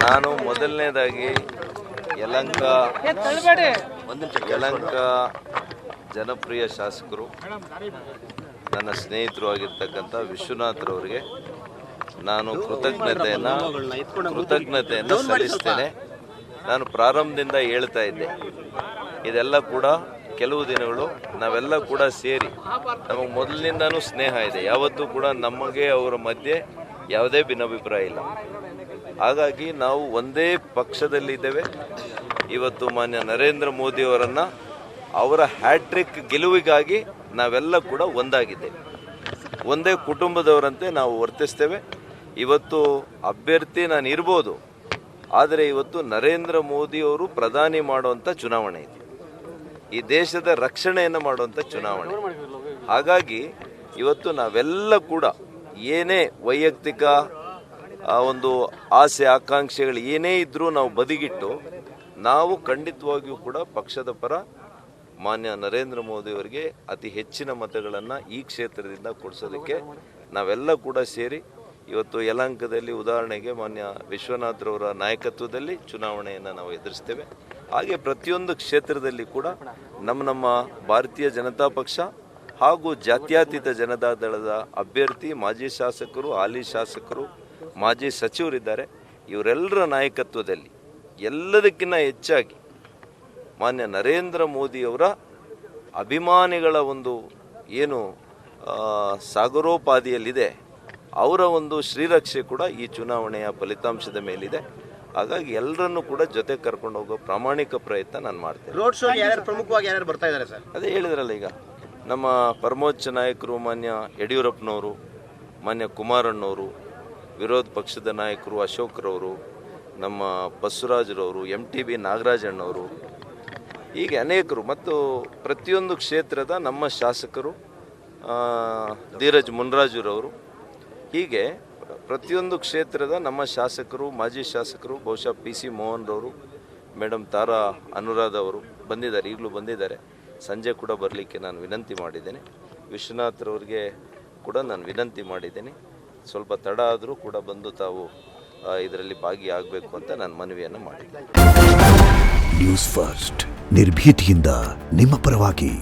ನಾನು ಮೊದಲನೇದಾಗಿ ಯಲಹಂಕ ಜನಪ್ರಿಯ ಶಾಸಕರು ನನ್ನ ಸ್ನೇಹಿತರು ಆಗಿರ್ತಕ್ಕಂಥ ವಿಶ್ವನಾಥ್ರವರಿಗೆ ನಾನು ಕೃತಜ್ಞತೆಯನ್ನು ಸಲ್ಲಿಸ್ತೇನೆ. ನಾನು ಪ್ರಾರಂಭದಿಂದ ಹೇಳ್ತಾ ಇದ್ದೆ, ಇದೆಲ್ಲ ಕೂಡ ಕೆಲವು ದಿನಗಳು ನಾವೆಲ್ಲ ಕೂಡ ಸೇರಿ, ನಮಗೆ ಮೊದಲಿನಿಂದನೂ ಸ್ನೇಹ ಇದೆ, ಯಾವತ್ತೂ ಕೂಡ ನಮಗೆ ಅವರ ಮಧ್ಯೆ ಯಾವುದೇ ಭಿನ್ನಾಭಿಪ್ರಾಯ ಇಲ್ಲ. ಹಾಗಾಗಿ ನಾವು ಒಂದೇ ಪಕ್ಷದಲ್ಲಿದ್ದೇವೆ. ಇವತ್ತು ಮಾನ್ಯ ನರೇಂದ್ರ ಮೋದಿಯವರನ್ನು ಅವರ ಹ್ಯಾಟ್ರಿಕ್ ಗೆಲುವಿಗಾಗಿ ನಾವೆಲ್ಲ ಕೂಡ ಒಂದಾಗಿದ್ದೇವೆ. ಒಂದೇ ಕುಟುಂಬದವರಂತೆ ನಾವು ವರ್ತಿಸ್ತೇವೆ. ಇವತ್ತು ಅಭ್ಯರ್ಥಿ ನಾನು ಇರ್ಬೋದು, ಆದರೆ ಇವತ್ತು ನರೇಂದ್ರ ಮೋದಿಯವರು ಪ್ರಧಾನಿ ಮಾಡುವಂಥ ಚುನಾವಣೆ ಇದೆ, ಈ ದೇಶದ ರಕ್ಷಣೆಯನ್ನು ಮಾಡುವಂಥ ಚುನಾವಣೆ. ಹಾಗಾಗಿ ಇವತ್ತು ನಾವೆಲ್ಲ ಕೂಡ ಏನೇ ವೈಯಕ್ತಿಕ ಒಂದು ಆಸೆ ಆಕಾಂಕ್ಷೆಗಳು ಏನೇ ಇದ್ದರೂ ನಾವು ಬದಿಗಿಟ್ಟು ನಾವು ಖಂಡಿತವಾಗಿಯೂ ಕೂಡ ಪಕ್ಷದ ಪರ ಮಾನ್ಯ ನರೇಂದ್ರ ಮೋದಿಯವರಿಗೆ ಅತಿ ಹೆಚ್ಚಿನ ಮತಗಳನ್ನು ಈ ಕ್ಷೇತ್ರದಿಂದ ಕೊಡಿಸೋದಕ್ಕೆ ನಾವೆಲ್ಲ ಕೂಡ ಸೇರಿ ಇವತ್ತು ಯಲಹಂಕದಲ್ಲಿ ಉದಾಹರಣೆಗೆ ಮಾನ್ಯ ವಿಶ್ವನಾಥ್ರವರ ನಾಯಕತ್ವದಲ್ಲಿ ಚುನಾವಣೆಯನ್ನು ನಾವು ಎದುರಿಸ್ತೇವೆ. ಹಾಗೆ ಪ್ರತಿಯೊಂದು ಕ್ಷೇತ್ರದಲ್ಲಿ ಕೂಡ ನಮ್ಮ ಭಾರತೀಯ ಜನತಾ ಪಕ್ಷ ಹಾಗೂ ಜಾತ್ಯತೀತ ಜನತಾ ದಳದ ಅಭ್ಯರ್ಥಿ, ಮಾಜಿ ಶಾಸಕರು, ಹಾಲಿ ಶಾಸಕರು, ಮಾಜಿ ಸಚಿವರಿದ್ದಾರೆ. ಇವರೆಲ್ಲರ ನಾಯಕತ್ವದಲ್ಲಿ ಎಲ್ಲದಕ್ಕಿಂತ ಹೆಚ್ಚಾಗಿ ಮಾನ್ಯ ನರೇಂದ್ರ ಮೋದಿಯವರ ಅಭಿಮಾನಿಗಳ ಒಂದು ಏನು ಸಾಗರೋಪಾದಿಯಲ್ಲಿದೆ, ಅವರ ಒಂದು ಶ್ರೀರಕ್ಷೆ ಕೂಡ ಈ ಚುನಾವಣೆಯ ಫಲಿತಾಂಶದ ಮೇಲಿದೆ. ಹಾಗಾಗಿ ಎಲ್ಲರನ್ನೂ ಕೂಡ ಜೊತೆ ಕರ್ಕೊಂಡು ಹೋಗೋ ಪ್ರಾಮಾಣಿಕ ಪ್ರಯತ್ನ ನಾನು ಮಾಡ್ತೇನೆ. ರೋಡ್ ಶೋ ಪ್ರಮುಖವಾಗಿ ಯಾರು ಬರ್ತಾ ಇದ್ದಾರೆ ಸರ್? ಅದೇ ಹೇಳಿದ್ರಲ್ಲ, ಈಗ ನಮ್ಮ ಪರಮೋಚ್ಚ ನಾಯಕರು ಮಾನ್ಯ ಯಡಿಯೂರಪ್ಪನವರು, ಮಾನ್ಯ ಕುಮಾರಣ್ಣವರು, ವಿರೋಧ ಪಕ್ಷದ ನಾಯಕರು ಅಶೋಕ್ರವರು, ನಮ್ಮ ಬಸವರಾಜರವರು, MTB ನಾಗರಾಜಣ್ಣವರು, ಹೀಗೆ ಅನೇಕರು, ಮತ್ತು ಪ್ರತಿಯೊಂದು ಕ್ಷೇತ್ರದ ನಮ್ಮ ಶಾಸಕರು, ಧೀರಜ್ ಮುನ್ರಾಜುರವರು, ಹೀಗೆ ಪ್ರತಿಯೊಂದು ಕ್ಷೇತ್ರದ ನಮ್ಮ ಶಾಸಕರು, ಮಾಜಿ ಶಾಸಕರು, ಬಹುಶಃ PC ಮೋಹನ್ರವರು, ಮೇಡಮ್ ತಾರಾ ಅನುರಾಧ ಅವರು ಬಂದಿದ್ದಾರೆ, ಈಗಲೂ ಬಂದಿದ್ದಾರೆ. ಸಂಜೆ ಕೂಡ ಬರಲಿಕ್ಕೆ ನಾನು ವಿನಂತಿ ಮಾಡಿದ್ದೇನೆ. ವಿಶ್ವನಾಥ್ರವ್ರಿಗೆ ಕೂಡ ನಾನು ವಿನಂತಿ ಮಾಡಿದ್ದೇನೆ, ಸ್ವಲ್ಪ ತಡ ಆದರೂ ಕೂಡ ಬಂದು ತಾವು ಇದರಲ್ಲಿ ಭಾಗಿಯಾಗಬೇಕು ಅಂತ ನಾನು ಮನವಿಯನ್ನು ಮಾಡಿದ್ದೇನೆ. ನ್ಯೂಸ್ ಫಸ್ಟ್, ನಿರ್ಭೀತಿಯಿಂದ ನಿಮ್ಮ ಪರವಾಗಿ.